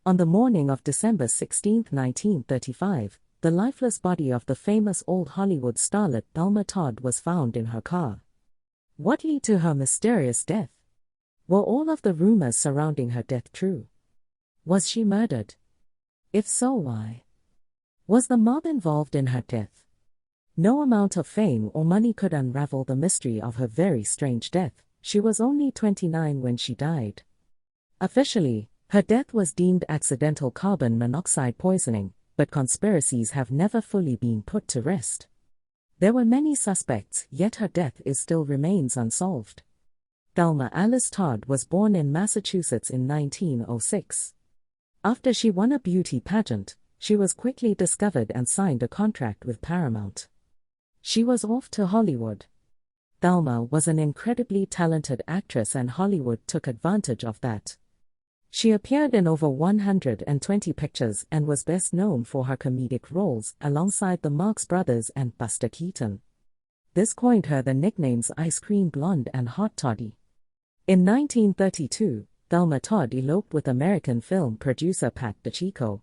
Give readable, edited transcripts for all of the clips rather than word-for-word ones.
On the morning of December 16, 1935, the lifeless body of the famous old Hollywood starlet Thelma Todd was found in her car. What led to her mysterious death? Were all of the rumors surrounding her death true? Was she murdered? If so, why? Was the mob involved in her death? No amount of fame or money could unravel the mystery of her very strange death. She was only 29 when she died. Officially, her death was deemed accidental carbon monoxide poisoning, but conspiracies have never fully been put to rest. There were many suspects, yet her death still remains unsolved. Thelma Alice Todd was born in Massachusetts in 1906. After she won a beauty pageant, she was quickly discovered and signed a contract with Paramount. She was off to Hollywood. Thelma was an incredibly talented actress and Hollywood took advantage of that. She appeared in over 120 pictures and was best known for her comedic roles alongside the Marx Brothers and Buster Keaton. This coined her the nicknames Ice Cream Blonde and Hot Toddy. In 1932, Thelma Todd eloped with American film producer Pat DiCicco.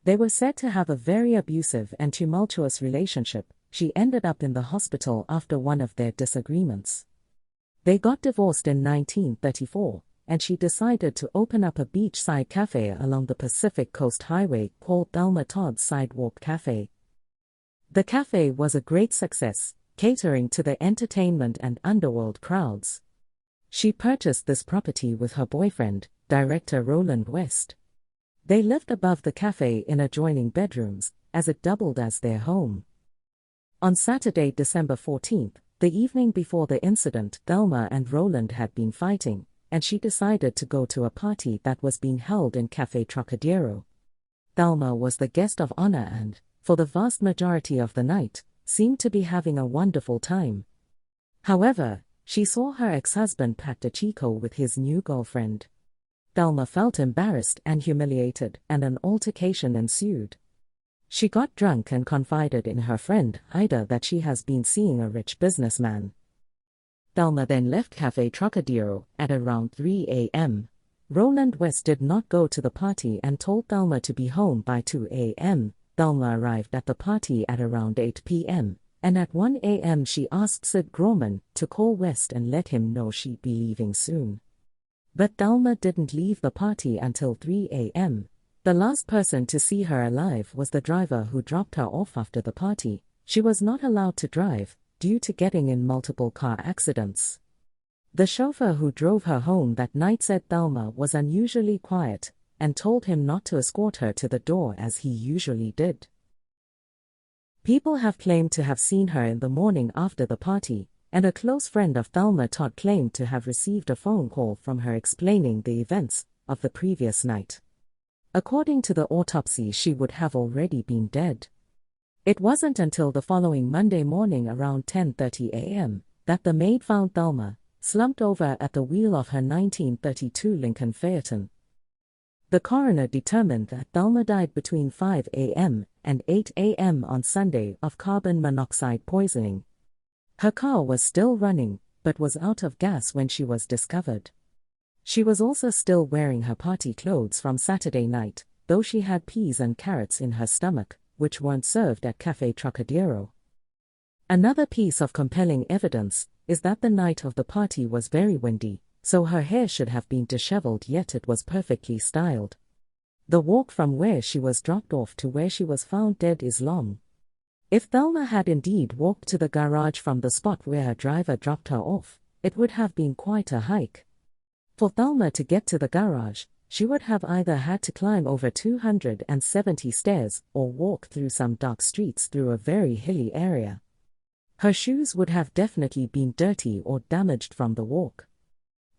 They were said to have a very abusive and tumultuous relationship. She ended up in the hospital after one of their disagreements. They got divorced in 1934, and she decided to open up a beachside cafe along the Pacific Coast Highway called Thelma Todd's Sidewalk Cafe. The cafe was a great success, catering to the entertainment and underworld crowds. She purchased this property with her boyfriend, director Roland West. They lived above the cafe in adjoining bedrooms, as it doubled as their home. On Saturday, December 14th, the evening before the incident, Thelma and Roland had been fighting, and she decided to go to a party that was being held in Café Trocadero. Thelma was the guest of honor and, for the vast majority of the night, seemed to be having a wonderful time. However, she saw her ex-husband Pat DiCicco with his new girlfriend. Thelma felt embarrassed and humiliated, and an altercation ensued. She got drunk and confided in her friend Ida that she has been seeing a rich businessman. Thelma then left Café Trocadero at around 3 a.m. Roland West did not go to the party and told Thelma to be home by 2 a.m. Thelma arrived at the party at around 8 p.m. and at 1 a.m. she asked Sid Grauman to call West and let him know she'd be leaving soon. But Thelma didn't leave the party until 3 a.m. The last person to see her alive was the driver who dropped her off after the party. She was not allowed to drive, due to getting in multiple car accidents. The chauffeur who drove her home that night said Thelma was unusually quiet, and told him not to escort her to the door as he usually did. People have claimed to have seen her in the morning after the party, and a close friend of Thelma Todd claimed to have received a phone call from her explaining the events of the previous night. According to the autopsy, she would have already been dead. It wasn't until the following Monday morning around 10:30 a.m. that the maid found Thelma, slumped over at the wheel of her 1932 Lincoln Phaeton. The coroner determined that Thelma died between 5 a.m. and 8 a.m. on Sunday of carbon monoxide poisoning. Her car was still running, but was out of gas when she was discovered. She was also still wearing her party clothes from Saturday night, though she had peas and carrots in her stomach, which weren't served at Café Trocadero. Another piece of compelling evidence is that the night of the party was very windy, so her hair should have been disheveled, yet it was perfectly styled. The walk from where she was dropped off to where she was found dead is long. If Thelma had indeed walked to the garage from the spot where her driver dropped her off, it would have been quite a hike. For Thelma to get to the garage, she would have either had to climb over 270 stairs or walk through some dark streets through a very hilly area. Her shoes would have definitely been dirty or damaged from the walk.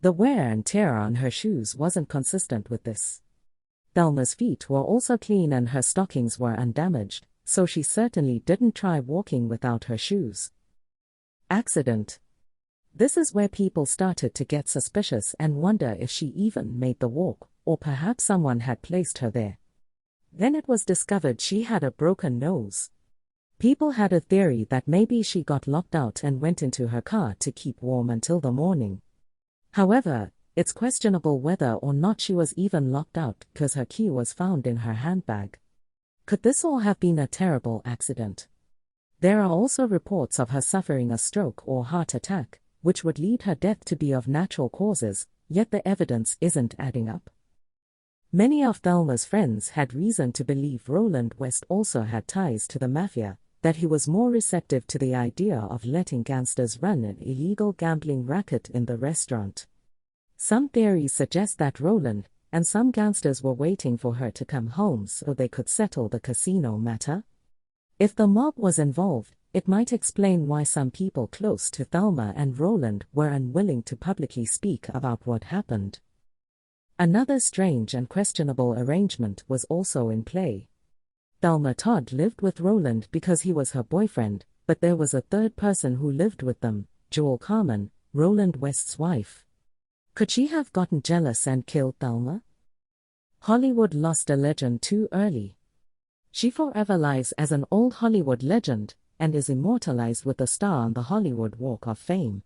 The wear and tear on her shoes wasn't consistent with this. Thelma's feet were also clean and her stockings were undamaged, so she certainly didn't try walking without her shoes. Accident. This is where people started to get suspicious and wonder if she even made the walk, or perhaps someone had placed her there. Then it was discovered she had a broken nose. People had a theory that maybe she got locked out and went into her car to keep warm until the morning. However, It's questionable whether or not she was even locked out because her key was found in her handbag. Could this all have been a terrible accident? There are also reports of her suffering a stroke or heart attack, which would lead her death to be of natural causes, yet the evidence isn't adding up. Many of Thelma's friends had reason to believe Roland West also had ties to the mafia, that he was more receptive to the idea of letting gangsters run an illegal gambling racket in the restaurant. Some theories suggest that Roland and some gangsters were waiting for her to come home so they could settle the casino matter. If the mob was involved, it might explain why some people close to Thelma and Roland were unwilling to publicly speak about what happened. Another strange and questionable arrangement was also in play. Thelma Todd lived with Roland because he was her boyfriend, but there was a third person who lived with them, Joel Carmen, Roland West's wife. Could she have gotten jealous and killed Thelma? Hollywood lost a legend too early. She forever lives as an old Hollywood legend, and is immortalized with a star on the Hollywood Walk of Fame.